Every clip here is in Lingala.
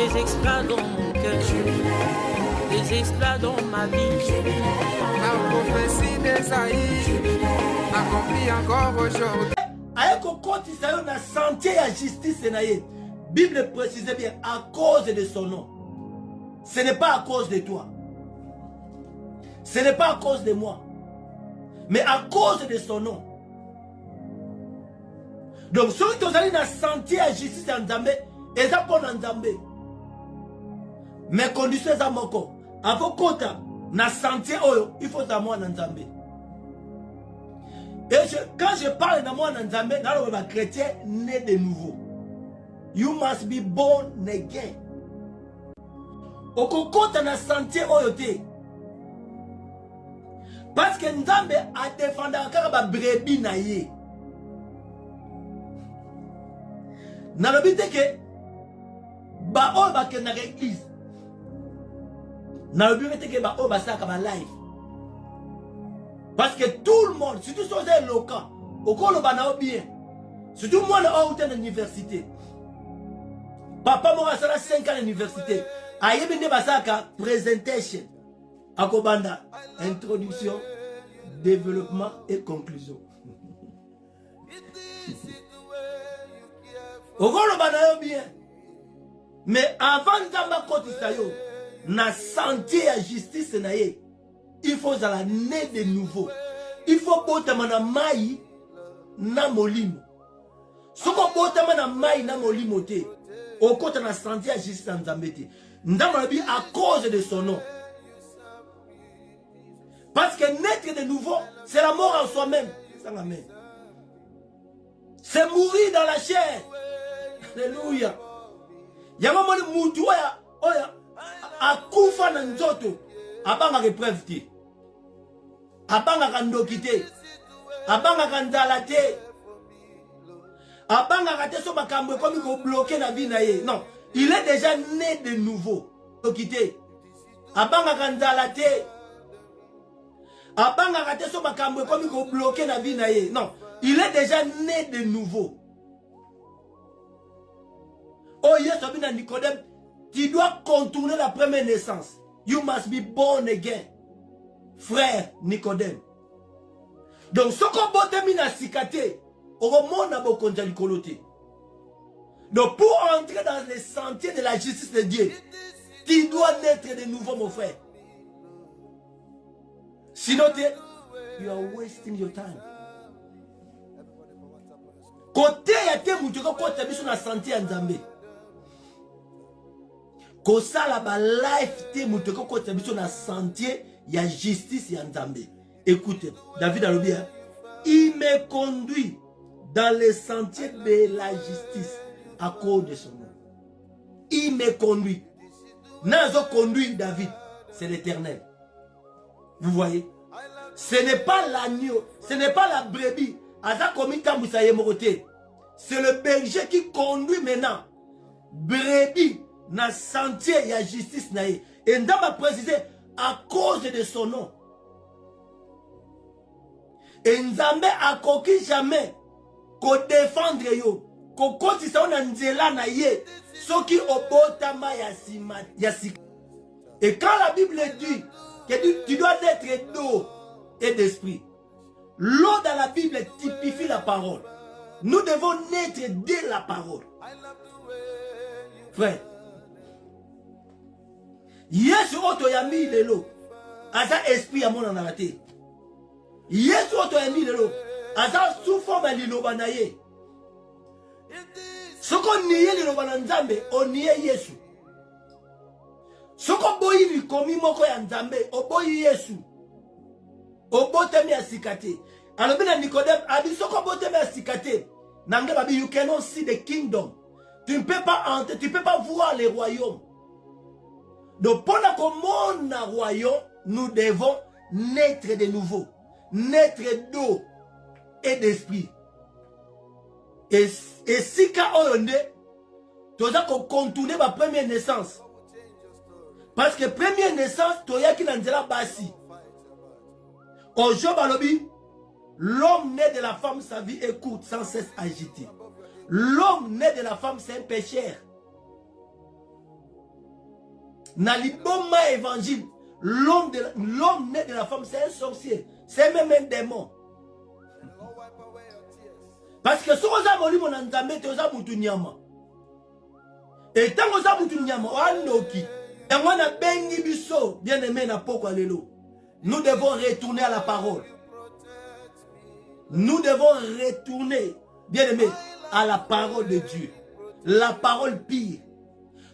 des exploits dans mon cœur, des exploits dans ma vie. La prophétie d'Esaïe accomplie encore aujourd'hui. Ayeko koti sayo na santé ya justice na ye. Bible précise bien à cause de son nom. Ce n'est pas à cause de toi. Ce n'est pas à cause de moi. Mais à cause de son nom. Donc, ceux qui ont na santé à justice en Nzambe, ils ont pour Nzambe. Mais conditions à moko. Avant kota na santé oyo, il faut à moi Nzambe. Et quand je parle de moi Nzambe, dans le chrétien né de nouveau. You must be born again. Okokota na santé oyo te. Parce que Nzambe a défendu encore ba brebis na ye. Na lobi te ke ba o ba ke na église. Na lobi te ke ba o ba saka ba live. Parce que tout le monde, surtout si vous êtes local, au col ba bien. Surtout moi na ou à l'université. Papa moi ça 5 ans à l'université. Ayebi ne ba saka presentation. Akobanda introduction, développement et conclusion. Okolo banayo bien. Mais avant Nzamba kotisa yo na santé à justice na ye, il faut la né de nouveau. Il faut botama na mai na molimo. Soko botama na mai na molimo te. Okota na santé à justice na Nzambe te. Nzamba bi à cause de son nom. Parce que naître de nouveau, c'est la mort en soi-même. C'est mourir dans la chair. Alléluia. Yamamoni mutu oya akufa na nzoto abanga repreuve te. Abanga kandoki te. Abanga kanzala te. Abanga kate so makambo comme ko bloquer na vie na ye. Non, il est déjà né de nouveau. Okite. Abanga kanzala te. Abanga kate so makambo comme ko bloquer na vie na ye. Non, il est déjà né de nouveau. Oh yes, Abina Nicodème, tu dois contourner la première naissance. You must be born again. Frère Nicodème. Donc, ce qu'on botte mina sikate, au monde n'a pas konja likolote. Donc, pour entrer dans les sentiers de la justice de Dieu, tu dois naître de nouveau, mon frère. Sinon, you are wasting your time. Côté yate mutoko côté biso na santé Nzambe. Kosala ba life te mutoko côté biso na santé ya justice ya Nzambe. Écoutez, David Alobia, il me conduit dans les sentiers de la justice à cause de son nom. Il me conduit. Nazo conduit David, c'est l'Éternel. Vous voyez? Ce n'est pas l'agneau, ce n'est pas la brebis. C'est le berger qui conduit maintenant. Brebis na sentier ya justice na ye. Et Ndam a précisé à cause de son nom. Et Nzambe a coquille jamais qu'on défendre yo. Qu'on continue on nzela na ye. Ce qui obotama yasika. Et quand la Bible dit que tu dois être d'eau et d'esprit. L'eau dans la Bible typifie la parole. Nous devons naître de la parole. Frère. Yesu oto yami lelo. Asa esprit ya mona na te. Yesu oto yami lelo. Asa souffle liloba na ye. Soko niye liloba na Nzambe, o niye Yesu. Soko boyi likomi moko ya Nzambe, o boyi Yesu. Obotemi asikate. Alors bien Nicodème a dit soko botemi asikate. Nange babi, you cannot see the kingdom. Tu ne peux pas entrer, tu ne peux pas voir les royaumes. Donc pendant qu'on monte dans le royaume, nous devons naître de nouveau. Naître d'eau et d'esprit. Et si quand on est, tu as contourné ma première naissance. Parce que première naissance, tu as qui n'a basi. Au jour balobi, l'homme né de la femme, sa vie est courte, sans cesse agitée. L'homme né de la femme, c'est un pécheur. Na liboma évangile, l'homme né de la femme, c'est un sorcier. C'est même un démon. Parce que si on a moli mon anzambe, tu as mutu nyama. Et tant que ça mutu nyama, on noki. Et moi na bengi biso, bien aimé na poko alelo. Nous devons retourner à la parole. Nous devons retourner, bien aimé, à la parole de Dieu. La parole pire.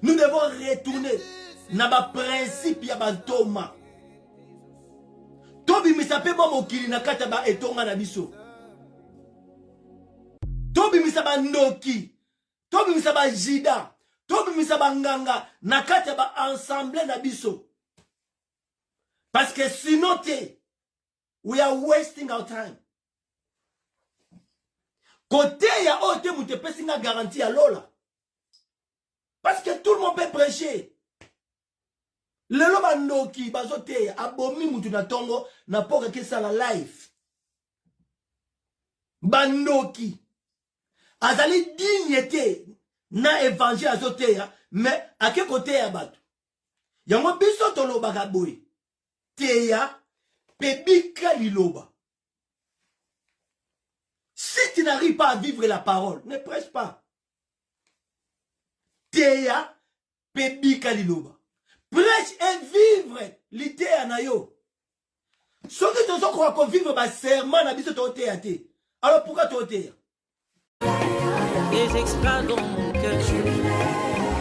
Nous devons retourner na ba principe ya bantoma. Tobi misape ba mokili na kata ba etonga na biso. Tobi misaba ndoki. Tobi misaba jida. Tobi misaba nganga na kata ba ensemble na biso. Parce que sinon we are wasting our time. Côté ya ote mute pesinga garantie à lola. Parce que tout le monde peut prêcher. Le loba noki bazote abomi mutu na tongo na poka kesa la life. Banoki. Azali dignité na évangile azote ya mais à quel côté ya bato. Yango biso toloba kaboy. Teya pebika liloba. Si tu n'arrives pas à vivre la parole, ne prêche pas. Teya pebika liloba. Prêche et vivre l'idée anayo. Ce que tu as croire qu'on vivre ba serment na biso to teya te. Alors pourquoi to teya? Des exploits dans mon cœur,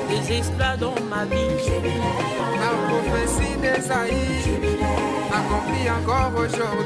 des exploits dans ma vie. La prophétie d'Esaïe accomplie encore aujourd'hui.